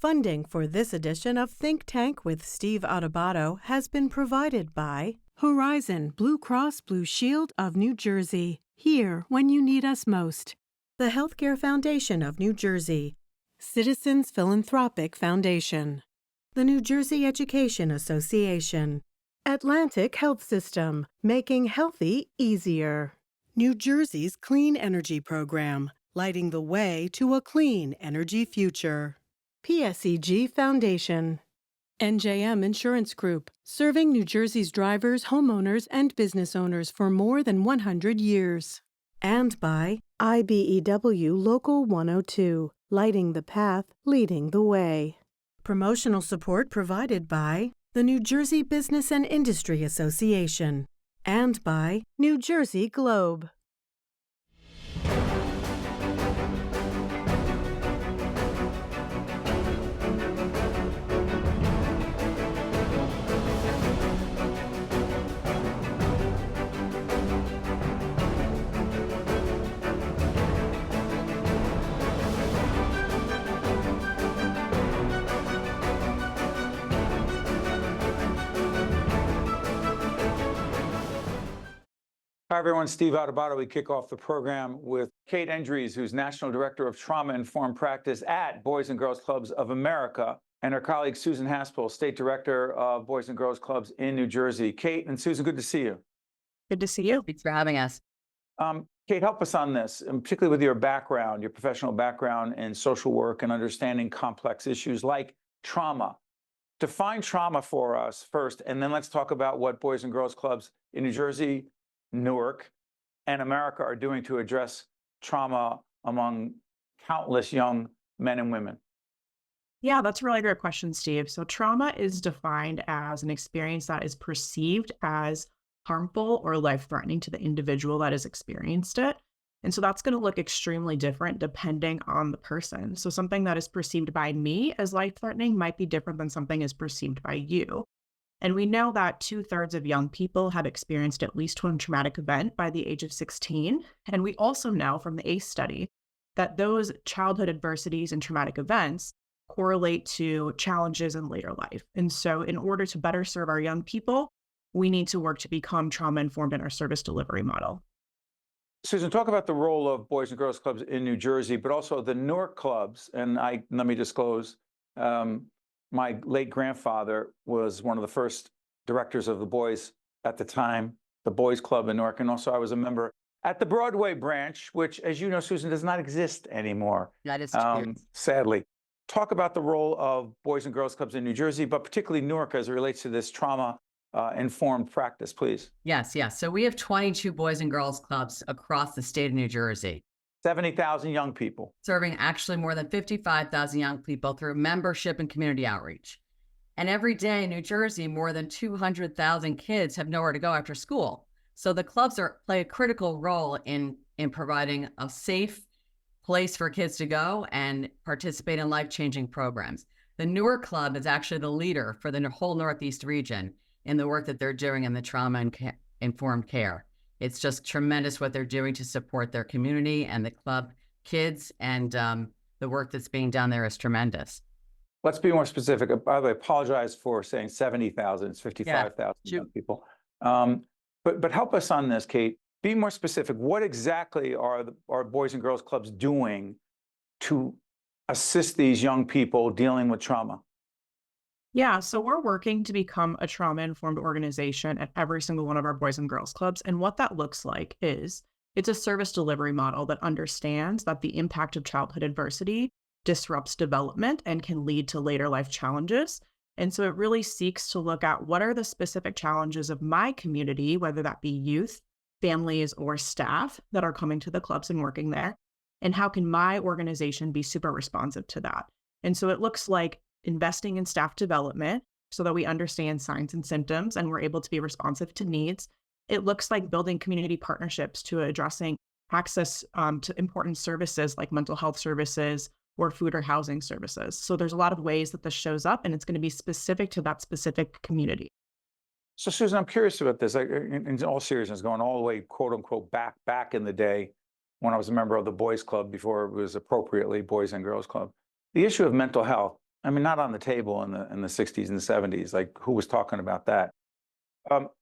Funding for this edition of Think Tank with Steve Adubato has been provided by Horizon Blue Cross Blue Shield of New Jersey. Here when you need us most. The Healthcare Foundation of New Jersey. Citizens Philanthropic Foundation. The New Jersey Education Association. Atlantic Health System, making healthy easier. New Jersey's Clean Energy Program, lighting the way to a clean energy future. PSEG Foundation. NJM Insurance Group, serving New Jersey's drivers, homeowners, and business owners for more than 100 years. And by IBEW Local 102, lighting the path, leading the way. Promotional support provided by the New Jersey Business and Industry Association and by New Jersey Globe. Hi, everyone. Steve Adubato. We kick off the program with Kate Endries, who's National Director of Trauma-Informed Practice at Boys and Girls Clubs of America, and her colleague Susan Haspel, State Director of Boys and Girls Clubs in New Jersey. Kate and Susan, good to see you. Good to see you. Thanks for having us. Kate, help us on this, and particularly with your background, your professional background in social work and understanding complex issues like trauma. Define trauma for us first, and then let's talk about what Boys and Girls Clubs in New Jersey, Newark, and America are doing to address trauma among countless young men and women. Yeah, that's a really great question, Steve. So trauma is defined as an experience that is perceived as harmful or life-threatening to the individual that has experienced it. And so that's going to look extremely different depending on the person. So something that is perceived by me as life-threatening might be different than something is perceived by you. And we know that 2/3 of young people have experienced at least one traumatic event by the age of 16. And we also know from the ACE study that those childhood adversities and traumatic events correlate to challenges in later life. And so in order to better serve our young people, we need to work to become trauma-informed in our service delivery model. Susan, talk about the role of Boys and Girls Clubs in New Jersey, but also the Newark clubs. And let me disclose, my late grandfather was one of the first directors of the Boys at the time, the Boys Club in Newark. And also I was a member at the Broadway branch, which, as you know, Susan, does not exist anymore. That is true. Sadly. Talk about the role of Boys and Girls Clubs in New Jersey, but particularly Newark as it relates to this trauma-informed practice, please. Yes. So we have 22 Boys and Girls Clubs across the state of New Jersey. 70,000 young people. Serving actually more than 55,000 young people through membership and community outreach. And every day in New Jersey, more than 200,000 kids have nowhere to go after school. So the clubs play a critical role in providing a safe place for kids to go and participate in life-changing programs. The Newark Club is actually the leader for the whole Northeast region in the work that they're doing in the trauma-informed care. It's just tremendous what they're doing to support their community and the club kids, and the work that's being done there is tremendous. Let's be more specific. By the way, I apologize for saying 70,000. It's 55,000 young people. But help us on this, Kate. Be more specific. What exactly are Boys and Girls Clubs doing to assist these young people dealing with trauma? Yeah, so we're working to become a trauma-informed organization at every single one of our Boys and Girls Clubs. And what that looks like is it's a service delivery model that understands that the impact of childhood adversity disrupts development and can lead to later life challenges. And so it really seeks to look at what are the specific challenges of my community, whether that be youth, families, or staff that are coming to the clubs and working there, and how can my organization be super responsive to that? And so it looks like investing in staff development so that we understand signs and symptoms and we're able to be responsive to needs. It looks like building community partnerships to addressing access to important services like mental health services or food or housing services. So there's a lot of ways that this shows up, and it's going to be specific to that specific community. So Susan, I'm curious about this. In all seriousness, going all the way, quote unquote, back in the day when I was a member of the Boys Club before it was appropriately Boys and Girls Club, the issue of mental health I mean, not on the table in the 60s and 70s. Like, who was talking about that?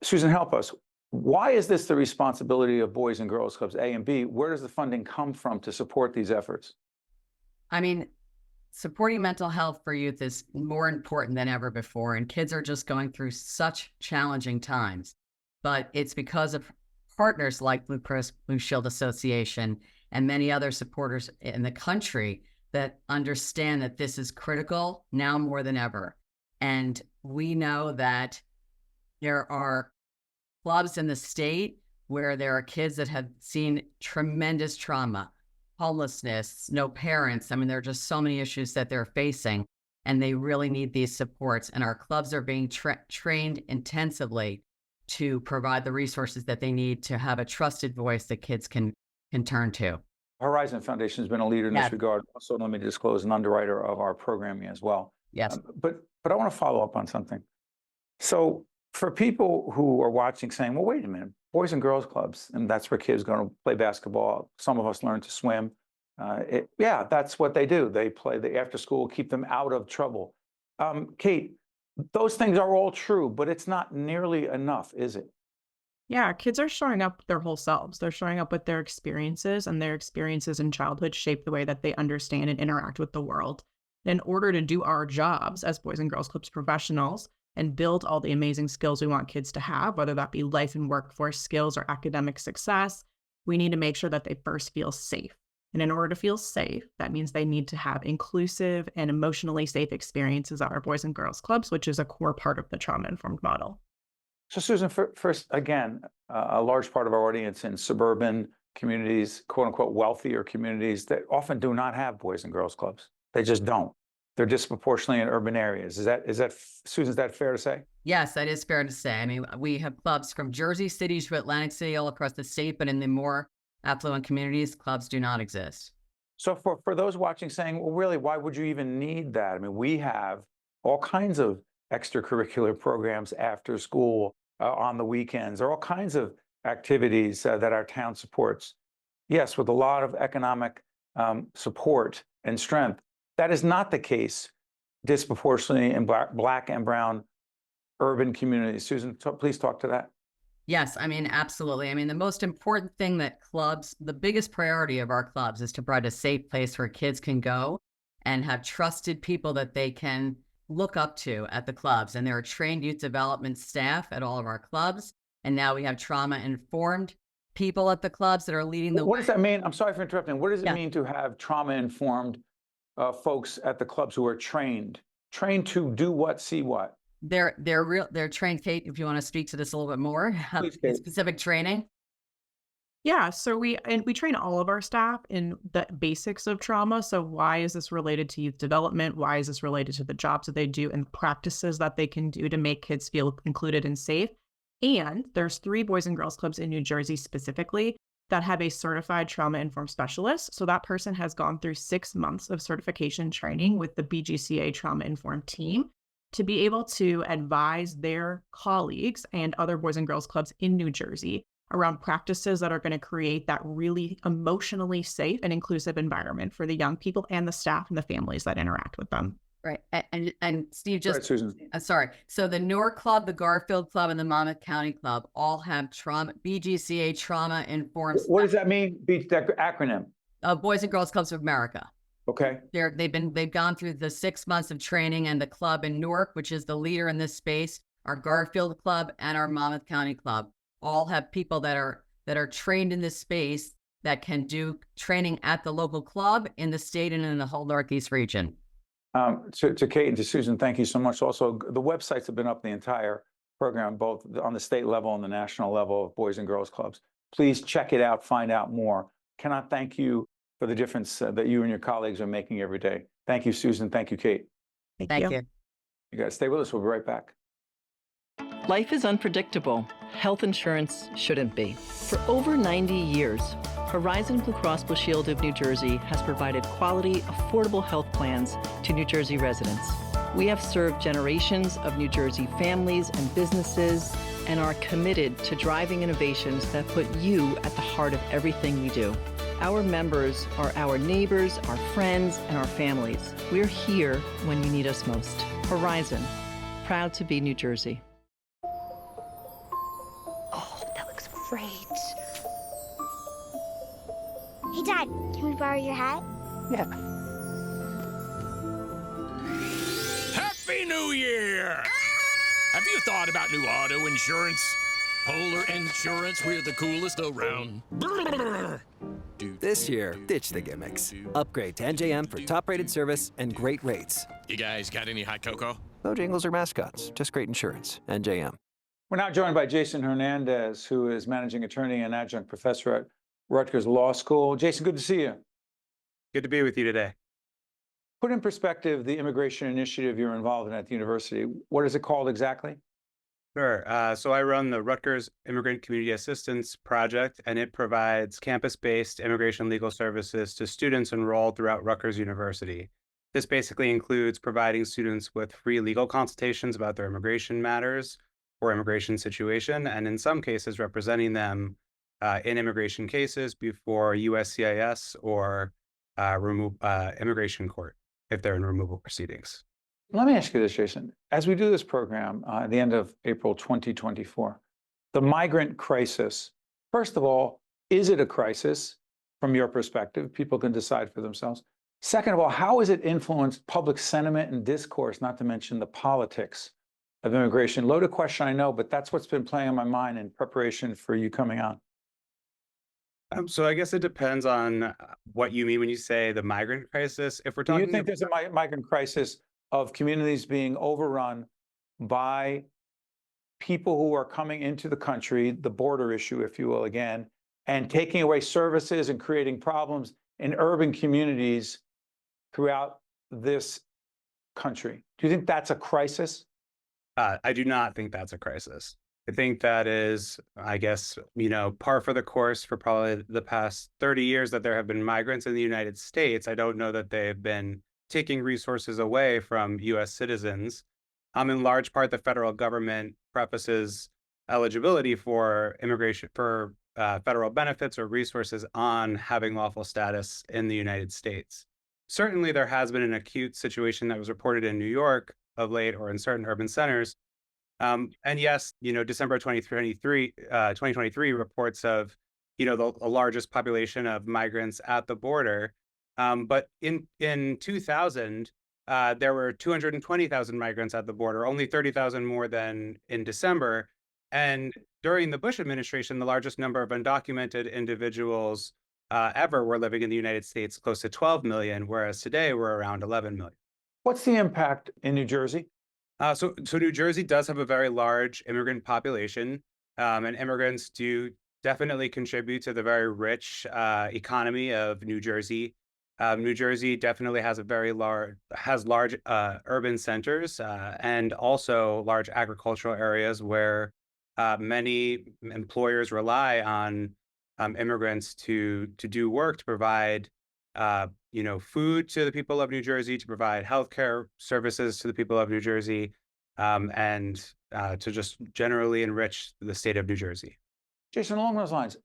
Susan, help us. Why is this the responsibility of Boys and Girls Clubs, A and B? Where does the funding come from to support these efforts? I mean, supporting mental health for youth is more important than ever before, and kids are just going through such challenging times. But it's because of partners like Blue Cross Blue Shield Association and many other supporters in the country that understand that this is critical now more than ever. And we know that there are clubs in the state where there are kids that have seen tremendous trauma, homelessness, no parents. I mean, there are just so many issues that they're facing, and they really need these supports. And our clubs are being trained intensively to provide the resources that they need to have a trusted voice that kids can turn to. Horizon Foundation has been a leader in this regard. Also, let me disclose, an underwriter of our programming as well. Yes. But I want to follow up on something. So for people who are watching saying, well, wait a minute, Boys and Girls Clubs, and that's where kids go to play basketball. Some of us learn to swim. Yeah, that's what they do. They play the after school, keep them out of trouble. Kate, those things are all true, but it's not nearly enough, is it? Yeah, kids are showing up their whole selves. They're showing up with their experiences, and their experiences in childhood shape the way that they understand and interact with the world. In order to do our jobs as Boys and Girls Clubs professionals and build all the amazing skills we want kids to have, whether that be life and workforce skills or academic success, we need to make sure that they first feel safe. And in order to feel safe, that means they need to have inclusive and emotionally safe experiences at our Boys and Girls Clubs, which is a core part of the trauma-informed model. So Susan, first, again, a large part of our audience in suburban communities, quote unquote, wealthier communities that often do not have Boys and Girls Clubs. They just don't. They're disproportionately in urban areas. Is that Susan, is that fair to say? Yes, that is fair to say. I mean, we have clubs from Jersey City to Atlantic City all across the state, but in the more affluent communities, clubs do not exist. So for those watching saying, well, really, why would you even need that? I mean, we have all kinds of extracurricular programs after school, on the weekends. There are all kinds of activities that our town supports. Yes, with a lot of economic support and strength. That is not the case disproportionately in Black and brown urban communities. Susan, please talk to that. Yes, I mean, absolutely. I mean, the most important thing that clubs, the biggest priority of our clubs is to provide a safe place where kids can go and have trusted people that they can look up to at the clubs. And there are trained youth development staff at all of our clubs. And now we have trauma-informed people at the clubs that are leading the way. What does that mean? I'm sorry for interrupting. What does it mean to have trauma-informed folks at the clubs who are trained? Trained to do what, see what? They're trained. Kate, if you want to speak to this a little bit more, Please, Kate. Specific training. Yeah, so we train all of our staff in the basics of trauma. So why is this related to youth development? Why is this related to the jobs that they do and practices that they can do to make kids feel included and safe? And there's 3 Boys and Girls Clubs in New Jersey specifically that have a certified trauma-informed specialist. So that person has gone through 6 months of certification training with the BGCA trauma-informed team to be able to advise their colleagues and other Boys and Girls Clubs in New Jersey around practices that are going to create that really emotionally safe and inclusive environment for the young people and the staff and the families that interact with them. Right. And Steve, just, right, Susan. Sorry. So the Newark Club, the Garfield Club, and the Monmouth County Club all have BGCA trauma-informed. What does that mean? That acronym? Boys and Girls Clubs of America. Okay. They've gone through the 6 months of training, and the club in Newark, which is the leader in this space, our Garfield Club and our Monmouth County Club, all have people that are trained in this space that can do training at the local club, in the state, and in the whole Northeast region. To Kate and to Susan, thank you so much. Also, the websites have been up the entire program, both on the state level and the national level of Boys and Girls Clubs. Please check it out, find out more. Cannot thank you for the difference that you and your colleagues are making every day. Thank you, Susan. Thank you, Kate. Thank you. You guys stay with us. We'll be right back. Life is unpredictable. Health insurance shouldn't be. For over 90 years, Horizon Blue Cross Blue Shield of New Jersey has provided quality, affordable health plans to New Jersey residents. We have served generations of New Jersey families and businesses and are committed to driving innovations that put you at the heart of everything we do. Our members are our neighbors, our friends, and our families. We're here when you need us most. Horizon, proud to be New Jersey. Oh, that looks great. Hey, Dad, can we borrow your hat? Yeah. Happy New Year! Have you thought about new auto insurance? Polar Insurance, we're the coolest around. This year, ditch the gimmicks. Upgrade to NJM for top-rated service and great rates. You guys got any hot cocoa? No jingles or mascots, just great insurance. NJM. We're now joined by Jason Hernandez, who is managing attorney and adjunct professor at Rutgers Law School. Jason, good to see you. Good to be with you today. Put in perspective the immigration initiative you're involved in at the university. What is it called exactly? Sure. So I run the Rutgers Immigrant Community Assistance Project, and it provides campus-based immigration legal services to students enrolled throughout Rutgers University. This basically includes providing students with free legal consultations about their immigration matters or immigration situation, and in some cases representing them in immigration cases before USCIS or immigration court if they're in removal proceedings. Let me ask you this, Jason. As we do this program at the end of April 2024, the migrant crisis, first of all, is it a crisis from your perspective? People can decide for themselves. Second of all, how has it influenced public sentiment and discourse, not to mention the politics of immigration? Loaded question, I know, but that's what's been playing on my mind in preparation for you coming on. So I guess it depends on what you mean when you say the migrant crisis. If we're Do talking you think there's a migrant crisis of communities being overrun by people who are coming into the country, the border issue, if you will, again, and taking away services and creating problems in urban communities throughout this country? Do you think that's a crisis? I do not think that's a crisis. I think that is, I guess, par for the course for probably the past 30 years that there have been migrants in the United States. I don't know that they've been taking resources away from U.S. citizens. In large part, the federal government prefaces eligibility for immigration for federal benefits or resources on having lawful status in the United States. Certainly, there has been an acute situation that was reported in New York of late or in certain urban centers. And yes, December 2023 reports of, the largest population of migrants at the border. But in 2000, there were 220,000 migrants at the border, only 30,000 more than in December. And during the Bush administration, the largest number of undocumented individuals ever were living in the United States, close to 12 million, whereas today we're around 11 million. What's the impact in New Jersey? So New Jersey does have a very large immigrant population, and immigrants do definitely contribute to the very rich economy of New Jersey. New Jersey definitely has large urban centers and also large agricultural areas where many employers rely on immigrants to do work, to provide food to the people of New Jersey, to provide healthcare services to the people of New Jersey, and to just generally enrich the state of New Jersey. Jason, along those lines,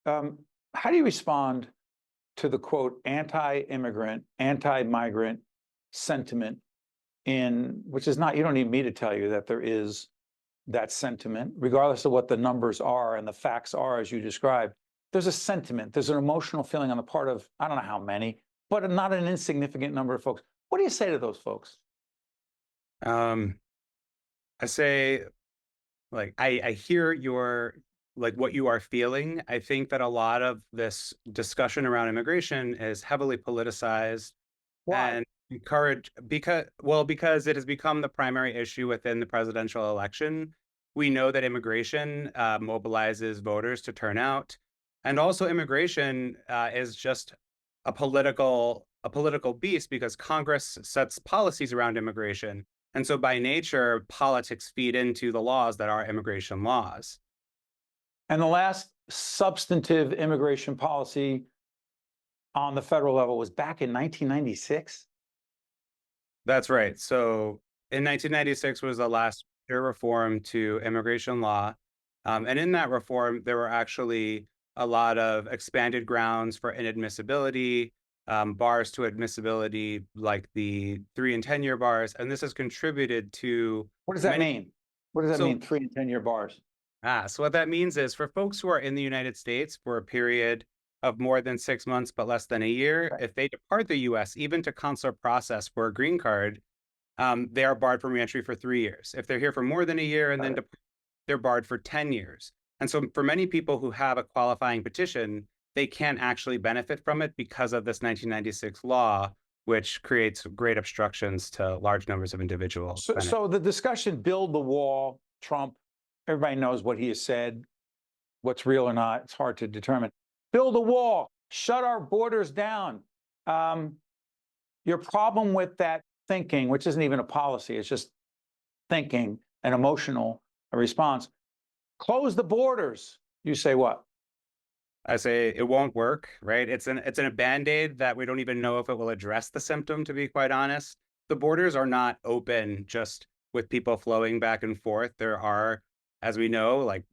how do you respond to the quote anti-immigrant, anti-migrant sentiment which is not, you don't need me to tell you that there is that sentiment, regardless of what the numbers are and the facts are as you described. There's a sentiment, there's an emotional feeling on the part of, I don't know how many, but not an insignificant number of folks. What do you say to those folks? I say, I hear what you are feeling. I think that a lot of this discussion around immigration is heavily politicized. Why? And because it has become the primary issue within the presidential election. We know that immigration mobilizes voters to turn out. And also immigration is just a political beast because Congress sets policies around immigration. And so by nature, politics feed into the laws that are immigration laws. And the last substantive immigration policy on the federal level was back in 1996? That's right. So in 1996 was the last reform to immigration law. And in that reform, there were actually a lot of expanded grounds for inadmissibility, bars to admissibility, like the 3 and 10-year bars. And this has contributed to. What does that mean? What does that So- mean, 3 and 10-year bars? So what that means is for folks who are in the United States for a period of more than 6 months, but less than a year, Right. if they depart the US, even to consular process for a green card, they are barred from reentry for 3 years. If they're here for more than a year and then they're barred for 10 years. And so for many people who have a qualifying petition, they can't actually benefit from it because of this 1996 law, which creates great obstructions to large numbers of individuals. So the discussion, build the wall, Trump, everybody knows what he has said. What's real or not, it's hard to determine. Build a wall, shut our borders down. Your problem with that thinking, which isn't even a policy, it's just thinking, an emotional response. Close the borders. You say what? I say it won't work, right? It's a Band-Aid that we don't even know if it will address the symptom, to be quite honest. The borders are not open just with people flowing back and forth. There are, as we know, like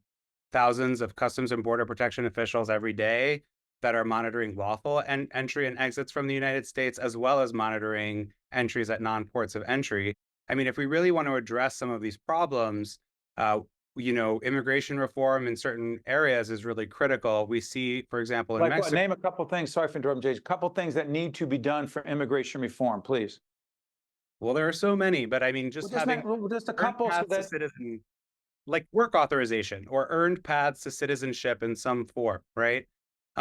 thousands of Customs and Border Protection officials every day that are monitoring lawful entry and exits from the United States, as well as monitoring entries at non-ports of entry. I mean, if we really want to address some of these problems, immigration reform in certain areas is really critical. We see, for example, in Mexico. Name a couple of things. Sorry for interrupting, Jay. A couple of things that need to be done for immigration reform, please. Well, there are so many, but I mean, just having just a couple, so that citizen, like work authorization or earned paths to citizenship in some form, right?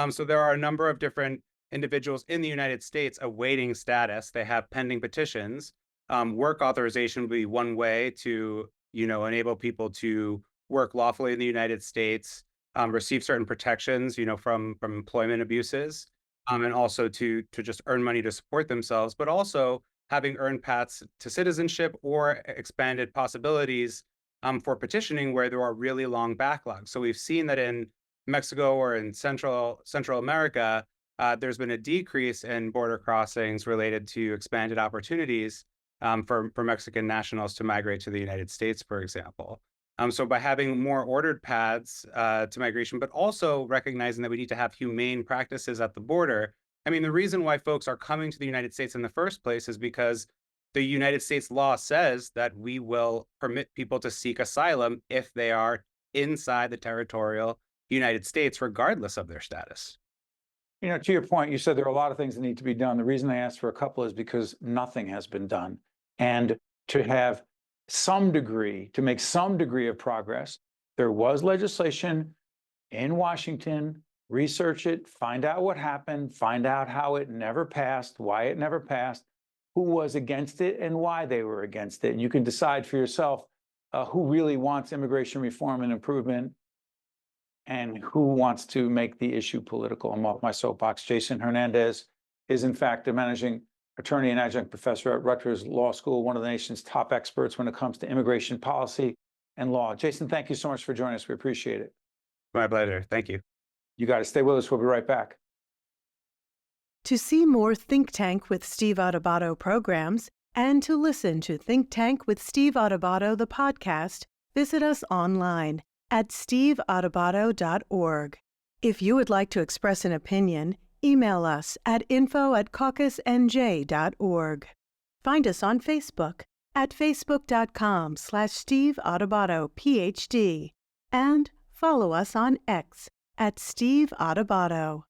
So there are a number of different individuals in the United States awaiting status. They have pending petitions. Work authorization would be one way to, enable people to work lawfully in the United States, receive certain protections, from employment abuses, and also to just earn money to support themselves, but also having earned paths to citizenship or expanded possibilities for petitioning where there are really long backlogs. So we've seen that in Mexico or in Central America, there's been a decrease in border crossings related to expanded opportunities for Mexican nationals to migrate to the United States, for example. So by having more ordered paths to migration, but also recognizing that we need to have humane practices at the border. I mean, the reason why folks are coming to the United States in the first place is because the United States law says that we will permit people to seek asylum if they are inside the territorial United States, regardless of their status. To your point, you said there are a lot of things that need to be done. The reason I asked for a couple is because nothing has been done. And to have to make some degree of progress, there was legislation in Washington. Research it, find out what happened, find out how it never passed, why it never passed, who was against it, and why they were against it. And you can decide for yourself who really wants immigration reform and improvement and who wants to make the issue political. I'm off my soapbox. Jason Hernandez is, in fact, a managing attorney and adjunct professor at Rutgers Law School, one of the nation's top experts when it comes to immigration policy and law. Jason, thank you so much for joining us. We appreciate it. My pleasure. Thank you. You got to stay with us. We'll be right back. To see more Think Tank with Steve Adubato programs and to listen to Think Tank with Steve Adubato, the podcast, visit us online at steveadubato.org. If you would like to express an opinion, email us at info@caucusnj.org. Find us on Facebook at facebook.com/Steve Adubato, PhD, and follow us on X at Steve Adubato.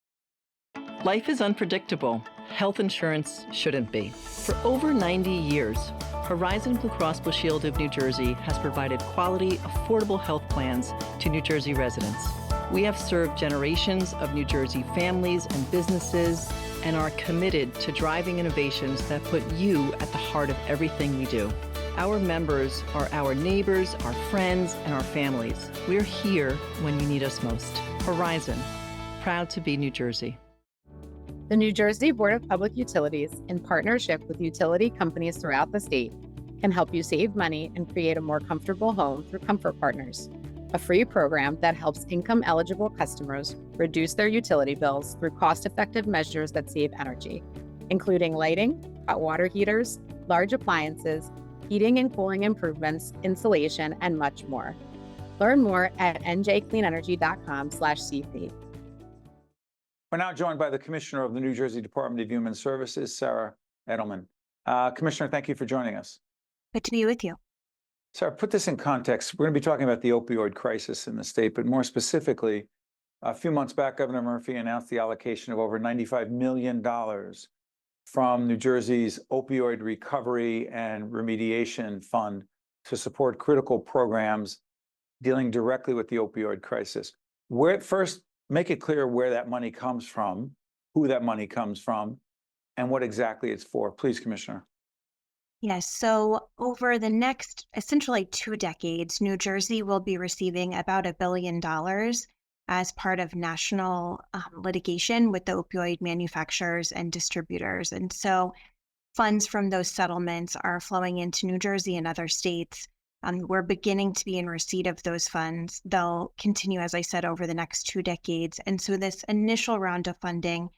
Life is unpredictable. Health insurance shouldn't be. For over 90 years, Horizon Blue Cross Blue Shield of New Jersey has provided quality, affordable health plans to New Jersey residents. We have served generations of New Jersey families and businesses and are committed to driving innovations that put you at the heart of everything we do. Our members are our neighbors, our friends, and our families. We're here when you need us most. Horizon, proud to be New Jersey. The New Jersey Board of Public Utilities, in partnership with utility companies throughout the state, can help you save money and create a more comfortable home through Comfort Partners, a free program that helps income-eligible customers reduce their utility bills through cost-effective measures that save energy, including lighting, hot water heaters, large appliances, heating and cooling improvements, insulation, and much more. Learn more at njcleanenergy.com/CP. We're now joined by the Commissioner of the New Jersey Department of Human Services, Sarah Adelman. Commissioner, thank you for joining us. Good to be with you. Sarah, put this in context. We're going to be talking about the opioid crisis in the state, but more specifically, a few months back, Governor Murphy announced the allocation of over $95 million from New Jersey's Opioid Recovery and Remediation Fund to support critical programs dealing directly with the opioid crisis. First, make it clear where that money comes from, who that money comes from, and what exactly it's for. Please, Commissioner. Yes, so over the next essentially 2 decades, New Jersey will be receiving about $1 billion as part of national litigation with the opioid manufacturers and distributors. And so funds from those settlements are flowing into New Jersey and other states. We're beginning to be in receipt of those funds. They'll continue, as I said, over the next 2 decades. And so this initial round of funding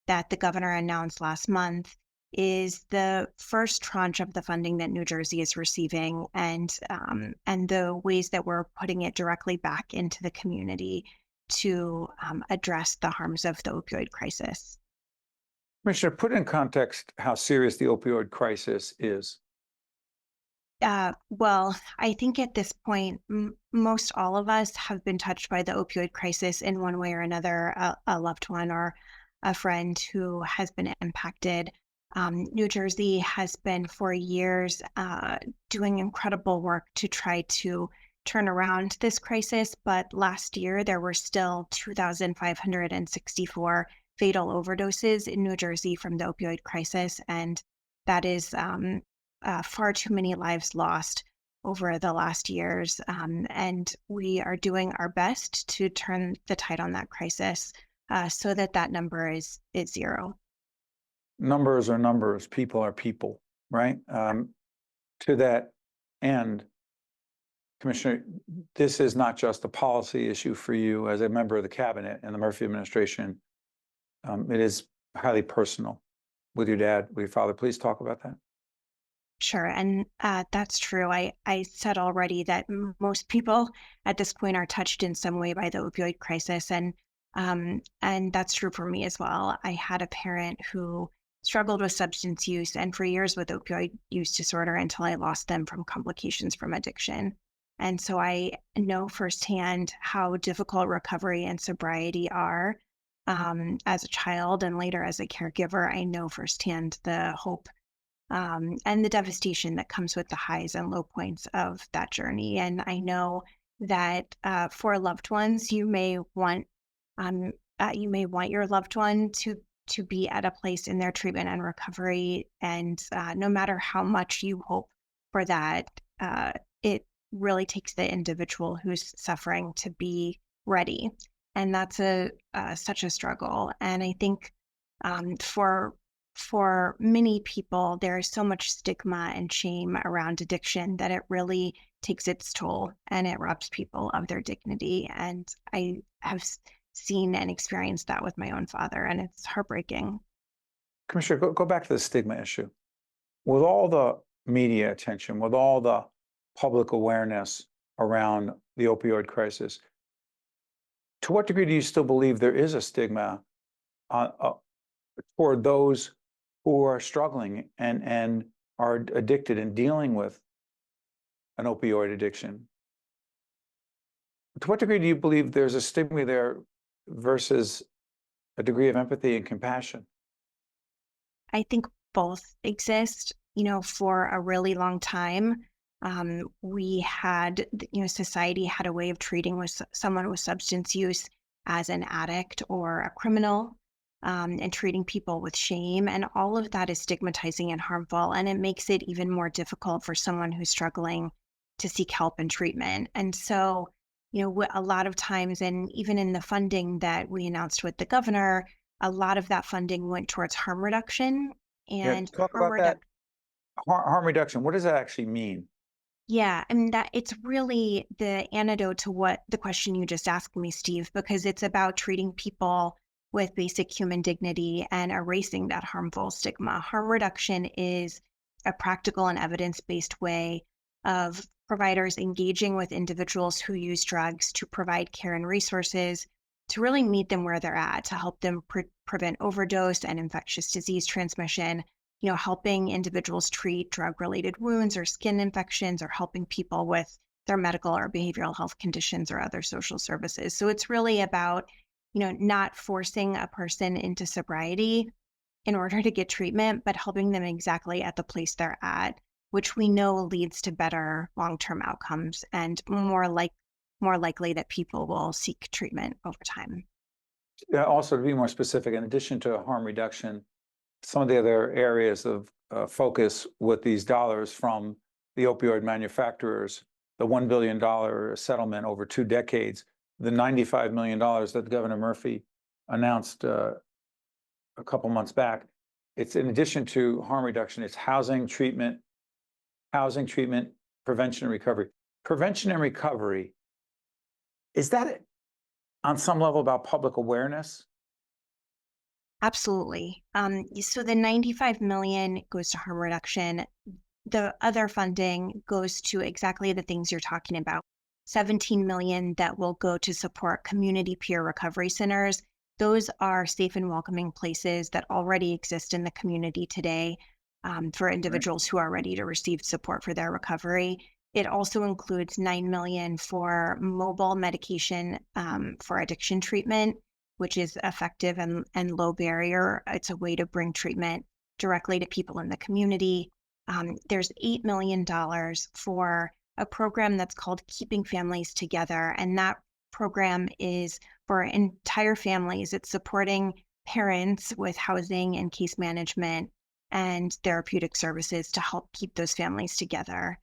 that the governor announced last month is the first tranche of the funding that New Jersey is receiving, and the ways that we're putting it directly back into the community to address the harms of the opioid crisis. Commissioner, put in context how serious the opioid crisis is. Well, I think at this point, most all of us have been touched by the opioid crisis in one way or another, a loved one or a friend who has been impacted. New Jersey has been for years doing incredible work to try to turn around this crisis, but last year there were still 2,564 fatal overdoses in New Jersey from the opioid crisis, and that is far too many lives lost over the last years, and we are doing our best to turn the tide on that crisis so that number is zero. Numbers are numbers, people are people, right? To that end, Commissioner, this is not just a policy issue for you as a member of the cabinet and the Murphy administration. It is highly personal with your dad, with your father. Please talk about that. Sure, and that's true. I said already that most people at this point are touched in some way by the opioid crisis, and that's true for me as well. I had a parent who struggled with substance use and for years with opioid use disorder until I lost them from complications from addiction. And so I know firsthand how difficult recovery and sobriety are. As a child and later as a caregiver, I know firsthand the hope and the devastation that comes with the highs and low points of that journey. And I know that for loved ones, you may want your loved one to be at a place in their treatment and recovery. And no matter how much you hope for that, it really takes the individual who's suffering to be ready. And that's such a struggle. And I think for many people, there is so much stigma and shame around addiction that it really takes its toll and it robs people of their dignity. And I have seen and experienced that with my own father, and it's heartbreaking. Commissioner, go back to the stigma issue. With all the media attention, with all the public awareness around the opioid crisis, to what degree do you still believe there is a stigma toward those who are struggling and are addicted and dealing with an opioid addiction? To what degree do you believe there's a stigma there versus a degree of empathy and compassion? I think both exist. For a really long time, we had, society had a way of treating someone with substance use as an addict or a criminal, and treating people with shame. And all of that is stigmatizing and harmful. And it makes it even more difficult for someone who's struggling to seek help and treatment. And so, a lot of times, and even in the funding that we announced with the governor, a lot of that funding went towards harm reduction. And talk about that. Harm reduction, what does that actually mean? Yeah, I mean, that it's really the antidote to what the question you just asked me, Steve, because it's about treating people with basic human dignity and erasing that harmful stigma. Harm reduction is a practical and evidence-based way of providers engaging with individuals who use drugs to provide care and resources really meet them where they're at, to help them prevent overdose and infectious disease transmission, helping individuals treat drug-related wounds or skin infections, or helping people with their medical or behavioral health conditions or other social services. So it's really about, not forcing a person into sobriety in order to get treatment, but helping them exactly at the place they're at, which we know leads to better long-term outcomes and more likely that people will seek treatment over time. Also, to be more specific, in addition to harm reduction, some of the other areas of focus with these dollars from the opioid manufacturers, the $1 billion settlement over 2 decades, the $95 million that Governor Murphy announced a couple months back. It's in addition to harm reduction, it's housing treatment, prevention and recovery. Prevention and recovery, is that on some level about public awareness? Absolutely. So the $95 million goes to harm reduction. The other funding goes to exactly the things you're talking about. $17 million that will go to support community peer recovery centers. Those are safe and welcoming places that already exist in the community today for individuals who are ready to receive support for their recovery. It also includes $9 million for mobile medication for addiction treatment, which is effective and low barrier. It's a way to bring treatment directly to people in the community. There's $8 million for a program that's called Keeping Families Together, and that program is for entire families. It's supporting parents with housing and case management and therapeutic services to help keep those families together.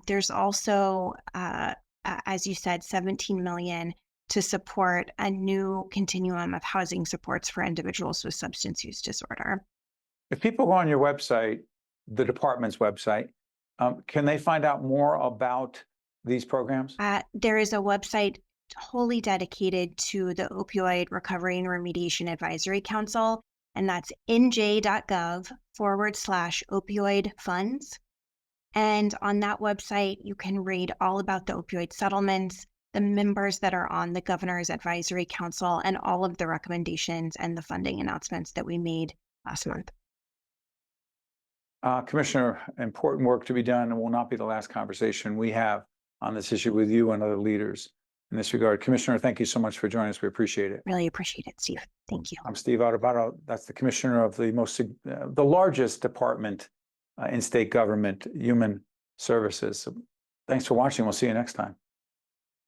There's also, as you said, $17 million to support a new continuum of housing supports for individuals with substance use disorder. If people go on your website, the department's website, can they find out more about these programs? There is a website wholly dedicated to the Opioid Recovery and Remediation Advisory Council, and that's nj.gov/opioid funds. And on that website, you can read all about the opioid settlements, the members that are on the Governor's Advisory Council, and all of the recommendations and the funding announcements that we made last month. Commissioner, important work to be done, and will not be the last conversation we have on this issue with you and other leaders in this regard. Commissioner, thank you so much for joining us. We appreciate it. Really appreciate it, Steve. Thank you. I'm Steve Adubato. That's the commissioner of the largest department in state government, Human Services. So thanks for watching. We'll see you next time.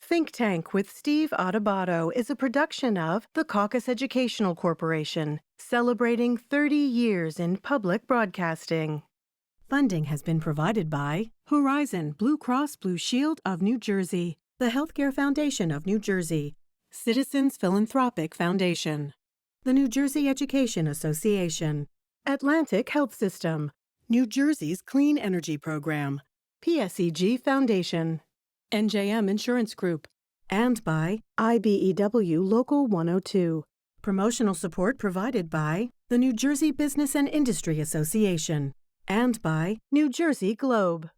Think Tank with Steve Adubato is a production of the Caucus Educational Corporation, celebrating 30 years in public broadcasting. Funding has been provided by Horizon Blue Cross Blue Shield of New Jersey, the Healthcare Foundation of New Jersey, Citizens Philanthropic Foundation, the New Jersey Education Association, Atlantic Health System, New Jersey's Clean Energy Program, PSEG Foundation, NJM Insurance Group, and by IBEW Local 102. Promotional support provided by the New Jersey Business and Industry Association and by New Jersey Globe.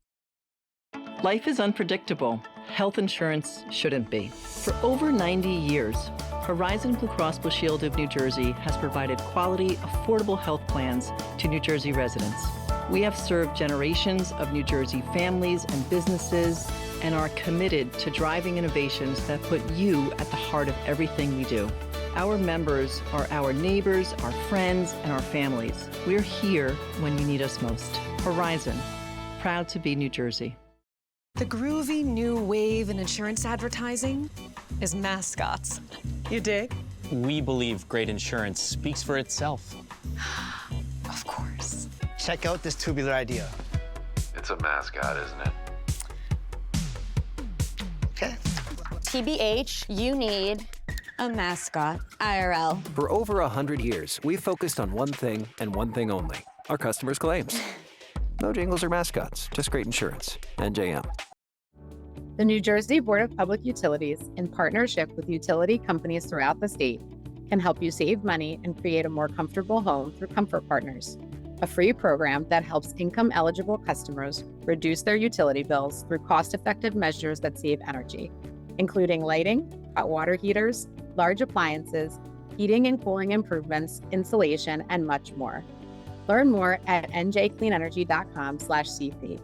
Life is unpredictable. Health insurance shouldn't be. For over 90 years, Horizon Blue Cross Blue Shield of New Jersey has provided quality, affordable health plans to New Jersey residents. We have served generations of New Jersey families and businesses and are committed to driving innovations that put you at the heart of everything we do. Our members are our neighbors, our friends, and our families. We're here when you need us most. Horizon, proud to be New Jersey. The groovy new wave in insurance advertising is mascots. You dig? We believe great insurance speaks for itself. Of course. Check out this tubular idea. It's a mascot, isn't it? Okay. TBH, you need a mascot, IRL. For over 100 years, we've focused on one thing and one thing only, our customers' claims. No jingles or mascots, just great insurance. NJM. The New Jersey Board of Public Utilities, in partnership with utility companies throughout the state, can help you save money and create a more comfortable home through Comfort Partners, a free program that helps income-eligible customers reduce their utility bills through cost-effective measures that save energy, including lighting, hot water heaters, large appliances, heating and cooling improvements, insulation, and much more. Learn more at njcleanenergy.com/cp.